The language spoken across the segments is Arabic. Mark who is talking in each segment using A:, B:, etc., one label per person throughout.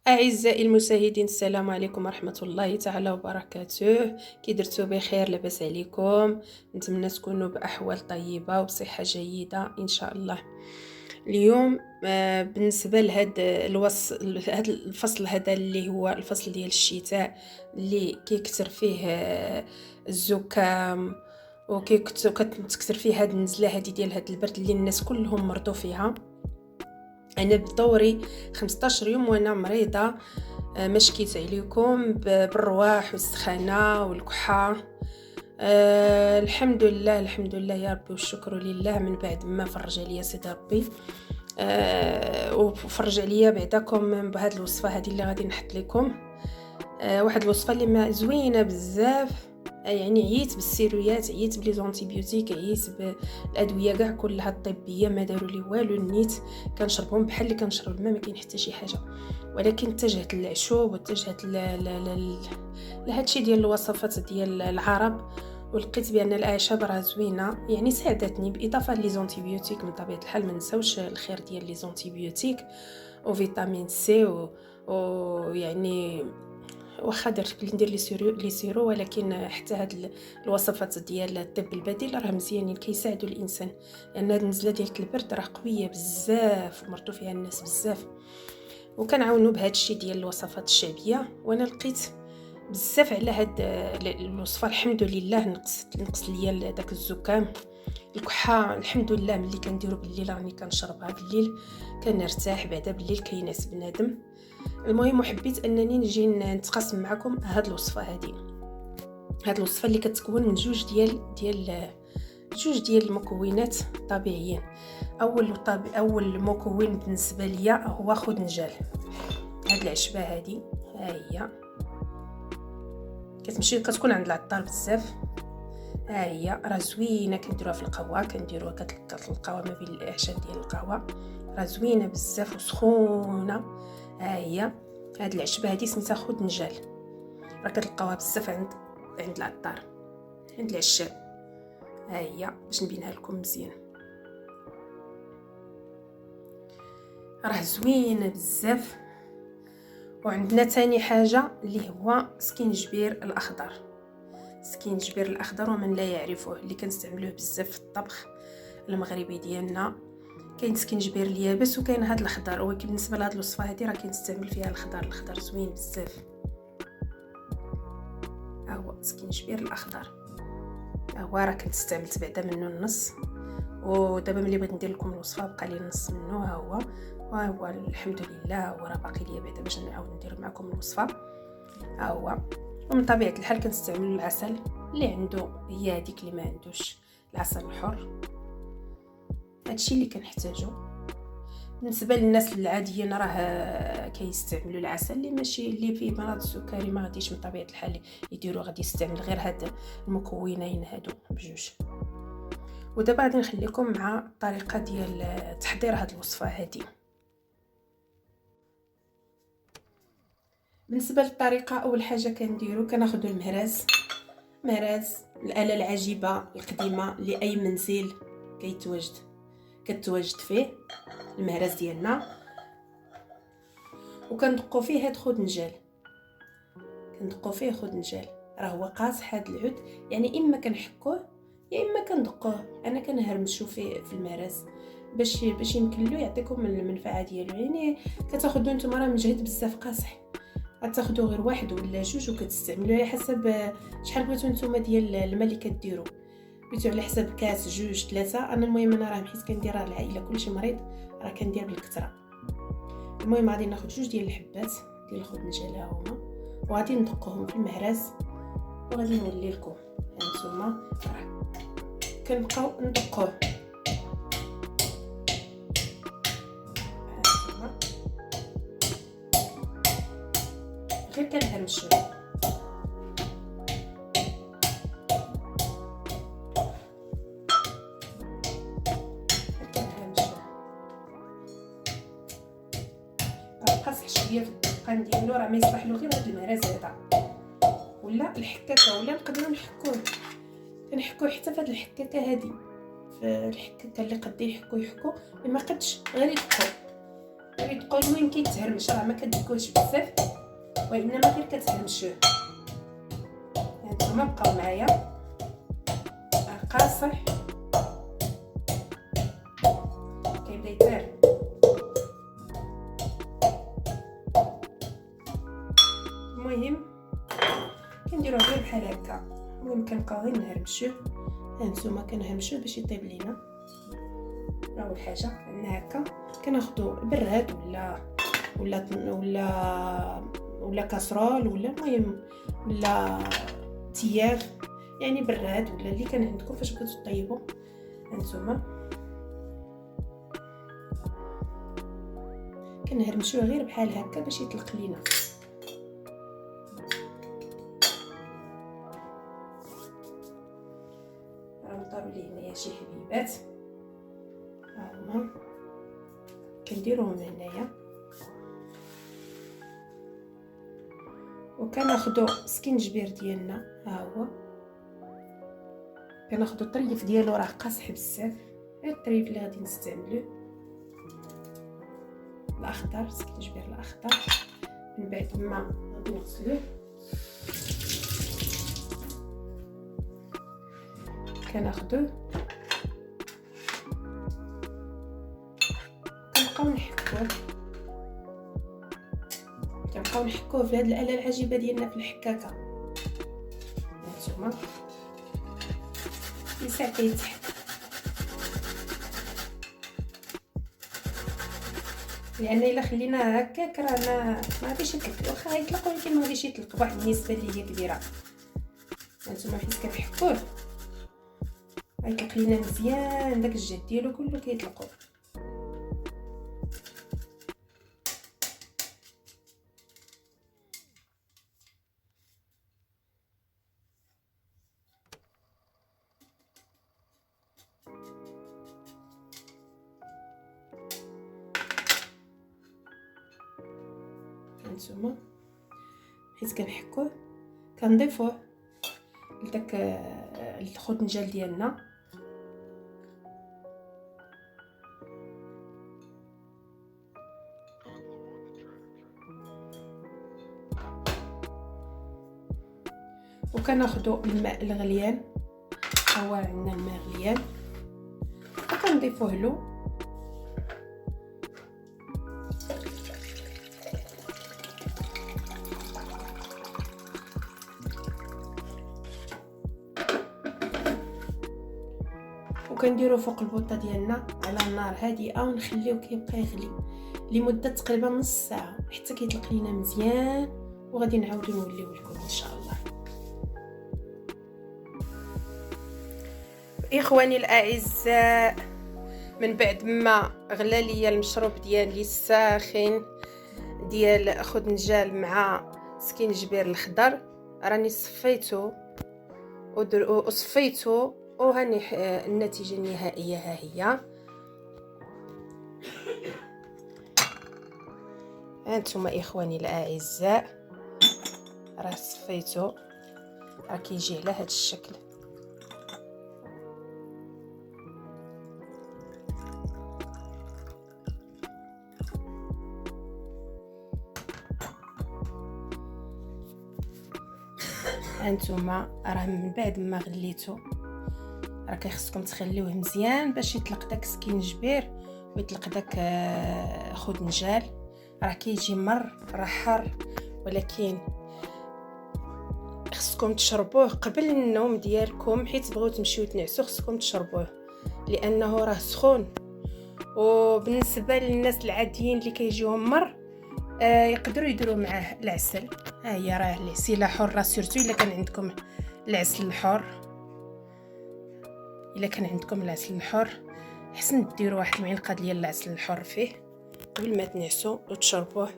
A: أعزائي المشاهدين، السلام عليكم ورحمة الله تعالى وبركاته. كي درتو بخير؟ لاباس عليكم؟ نتمنى تكونوا بأحوال طيبة وبصحة جيدة إن شاء الله. اليوم بالنسبة هاد الفصل هذا اللي هو الفصل ديال الشتاء اللي كيكثر فيه الزكام وكتكثر فيه هاد النزلة هادي ديال هاد البرد اللي الناس كلهم مرضوا فيها. انا بدوري 15 يوم وانا مريضه، ما شكيت عليكم بالرواح والسخانه والكحه. الحمد لله الحمد لله يا ربي والشكر لله من بعد ما فرج عليا سيدي ربي. وفرج عليا بعداكم بهذه الوصفه هذه اللي غادي نحط لكم. واحد الوصفه اللي ما زوينه بزاف. يعني عييت بالسيرويات، عييت بلي زونتيبيوتيك، عييت بالادويه كاع كلها الطبيه، ما داروا لي والو. نيت كنشربهم بحال اللي كنشرب الماء، ما كاين حتى شي حاجه. ولكن اتجهت للعشوب واتجهت لهادشي ديال الوصفات ديال العرب، ولقيت بان الاعشاب راه زوينه، يعني ساعدتني باضافه لي زونتيبيوتيك. من طبيعه الحال ما نساوش الخير ديال لي زونتيبيوتيك وفيتامين سي يعني واخا درت ندير لي سيرو، ولكن حتى هاد الوصفات ديال الطب البديل راه مزيانين كيساعدوا الانسان، لان هاد النزله ديال البرد راه قويه بزاف ومرتو فيها الناس بزاف، وكنعاونوا بهذا الشيء ديال الوصفات الشعبيه. وانا لقيت بزاف على هاد الوصفه الحمد لله. نقص ليا داك الزكام الكحه الحمد لله. ملي كنديرو بالليل راني كنشربها بالليل كنرتاح، بعدا بالليل كيناسب بنادم. المهم حبيت انني نجي نتقاسم معكم هاد الوصفه هاد الوصفه اللي كتكون من جوج ديال المكونات طبيعيين. اول مكون بالنسبه ليا هو خدنجال. هاد العشبه هادي ها هي كتكون عند العطار بزاف. ها هي راه زوينه، كنديروها في القهوه، كتلقاوها ما بين الاعشاب ديال القهوه، راه زوينه بزاف وسخونه. ها هي هاد العشبه هادي سميتها خدنجال، راه كتلقاوها بزاف عند العطار، عند العشاب. ها هي باش نبينها لكم مزيان، راه زوينه بزاف. وعندنا تاني حاجه اللي هو سكينجبير الاخضر. سكينجبير الاخضر ومن لا يعرفه، اللي كنستعملوه بزاف في الطبخ المغربي ديالنا. كاين سكينجبير اليابس وكاين هذا الاخضر، ولكن بالنسبه لهاد الوصفه هذه راه كنستعمل فيها الاخضر زوين بزاف. ها هو سكينجبير الاخضر، ها هو راه كنت استعملت بعدا منه النص، ودابا ملي بغيت ندير لكم الوصفه بقى لي النص منه. ها هو الحمد لله، وراه باقي ليا بعدا باش نعاود ندير معكم الوصفه. ها هو. ومن طبيعه الحال كنستعمل العسل اللي عنده، هي هذيك اللي ما عندوش العسل الحر. هادشي اللي كنحتاجو. بالنسبه للناس العاديين راه كيستعملوا العسل اللي ماشي اللي فيه مرض السكري، ما غاديش من طبيعه الحال يديروا، غادي يستعمل غير هاد المكونين هادو بجوج. ودابا غادي نخليكم مع الطريقه ديال تحضير هاد الوصفه هادي. بالنسبه للطريقه، اول حاجه كنديروا كناخذوا مهراز الاله العجيبه القديمه لاي منزل كتواجد فيه المهراز ديالنا، وكندقوا فيه هاد خدنجال، راه هو قاصح هاد العود، يعني اما كنحكوه يا اما كندقوه. انا كنهرمشو فيه في المهراز باش يمكن له يعطيكم المنفعه ديالو. يعني كتاخذوا نتوما راه مجهد بزاف قاصح، غتاخذوا غير واحد ولا جوج وكتستعملوا على حسب شحال بغيتو نتوما ديال الماء اللي كديروا. بغيتو على حسب كاس، جوج، ثلاثه. انا المهم انا راه حيت كنديرها العائله كلشي مريض، راه كندير بالكثره. المهم غادي ناخذ جوج ديال الحبات ديال الخدنجال ها هما، وغادي ندقوهم في المهراز، وغادي نولي لكم هانتوما راه كنبقاو ندقوه. غير كنهرمشو قاصح شويه في الدقان ديالو، راه ما يصلح له غير هاد المهراز هذا ولا الحكاكه، ولا نقدروا كنحكوه حتى في هاد الحكاكه هادي، في الحكاكه اللي قد يحكوا ما قدش غير يدقوا. تقول المهم كيتهرمش، راه ما كديكوش بزاف وانما غير كتهرمشوه. هانتوما بقاو معايا قاصح كيبدا يطير. المهم كنديروه غير بحال هكا. المهم كنبقاو غير نهرمشوه. هانتوما كنهرمشوه باش يطيب لينا. اول حاجه عندنا هكا كناخذوا براد ولا كاسرول ولا المهم ولا تيار، يعني براد ولا اللي كان عندكم فاش بغيتو طيبوا. هانتوما كنهرمشوه غير بحال هكا باش يطلق لينا. طاروا لي هنايا شي حبيبات هاهما كنديروهم هنايا. وكناخذوا سكينجبير ديالنا، ها هو كناخذوا الطريف ديالو راه قاصح بزاف، غير الطريف اللي غادي نستعملوه الاخضر، سكينجبير الاخضر. من بعد ما غادي نغسلوه كناخذوه كنبقاو نحكوه في هاد الآلة العجيبة ديالنا في الحكاكة. هانتوما يساع كيتحك، لان الا خليناه هكاك راه ما غاديش يطلق. واخا غيطلق ولكن ما غاديش يطلق بواحد النسبه اللي هي كبيره. هانتوما حيت كتحكوه غيطلق لينا مزيان، داك الجهد ديالو كله كيطلقوا. هانتوما حيت كنحكوه كنضيفوه لداك الخضنجال ديالنا. وكناخذوا الماء الغليان، هو عندنا الماء غليان وكنضيفوه له. وكنديرو فوق البوطه ديالنا على النار هادئه ونخليوه كيبقى يغلي لمده تقريبا نص ساعه حتى كيطلق لينا مزيان، وغادي نعاودو نوليو لكم ان شاء الله. اخواني الاعزاء، من بعد ما غلى ليا المشروب ديالي الساخن ديال خضنجال مع سكينجبير الخضر، راني صفيته وصفيته وهاني النتيجه النهائيه ها هي. هانتوما اخواني الاعزاء راه صفيته، راه كيجي على هذا الشكل. هانتوما راه من بعد ما غليتو راه كيخصكم تخليوه مزيان باش يطلق داك سكينجبير ويطلق داك خضنجال. راه كيجي مر راه حار، ولكن خصكم تشربوه قبل النوم ديالكم، حيت بغيتو تمشيو تنعسوا خصكم تشربوه لانه راه سخون. وبالنسبه للناس العاديين اللي كيجيهم مر يقدروا يديروا معاه العسل. ها هي راه العسيله حره، سيرتو الا كان عندكم العسل الحر. الا كان عندكم العسل الحر حسن ديروا واحد المعلقه ديال العسل الحر فيه قبل ما تنعسوا وتشربوه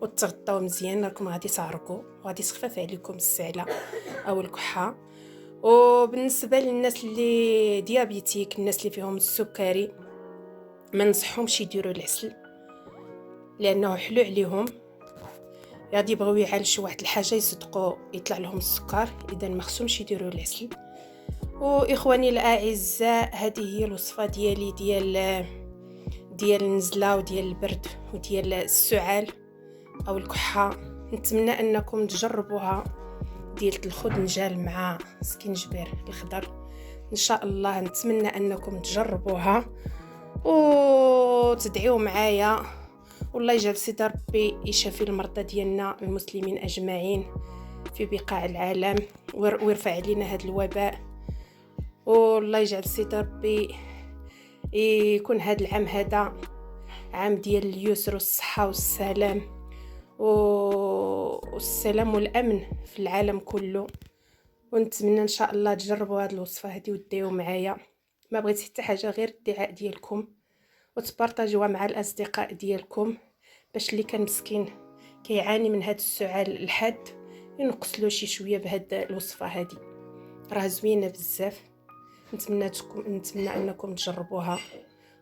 A: وتغطاو مزيان، راكم غادي تعرقوا وغادي تخفف عليكم السعله او الكحه. وبالنسبه للناس اللي ديابيتيك، الناس اللي فيهم السكري، ما نصحهمش يديروا العسل لانه حلو عليهم، غادي يبغيو يعالجوا واحد الحاجه يصدقوا يطلع لهم السكر، اذا ما خصهمش يديروا العسل. واخواني الاعزاء، هذه هي الوصفه ديالي ديال النزله وديال البرد وديال السعال او الكحه. نتمنى انكم تجربوها، ديال الخدنجال مع سكينجبير الخضر. ان شاء الله نتمنى انكم تجربوها وتدعيو معايا، والله يجعل سيدي ربي يشافي المرضى ديالنا المسلمين اجمعين في بقاع العالم، ويرفع علينا هذا الوباء. والله يجعل سيدي ربي يكون هذا العام هذا عام ديال اليسر والصحة والسلام والسلام والأمن في العالم كله. ونتمنى ان شاء الله تجربوا هذه الوصفه هذه وديو معايا. ما بغيت حتى حاجه غير الدعاء ديالكم، وتبارطاجوها مع الاصدقاء ديالكم باش اللي كان مسكين كيعاني من هذا السعال الحاد ينقص له شي شويه بهاد الوصفه هذه، راه زوينه بزاف. نتمنى انكم تجربوها.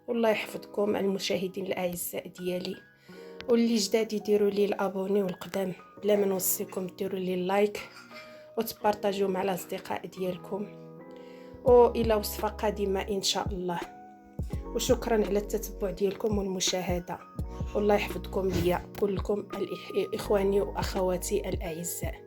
A: والله يحفظكم المشاهدين الاعزاء ديالي، واللي جداد يديروا لي الابوني، والقدام بلا ما نوصيكم ديروا لي اللايك وتبارطاجوا مع الاصدقاء ديالكم. والى وصفه قادمه ان شاء الله. وشكرا على التتبع ديالكم والمشاهده، والله يحفظكم ليا كلكم اخواني واخواتي الاعزاء.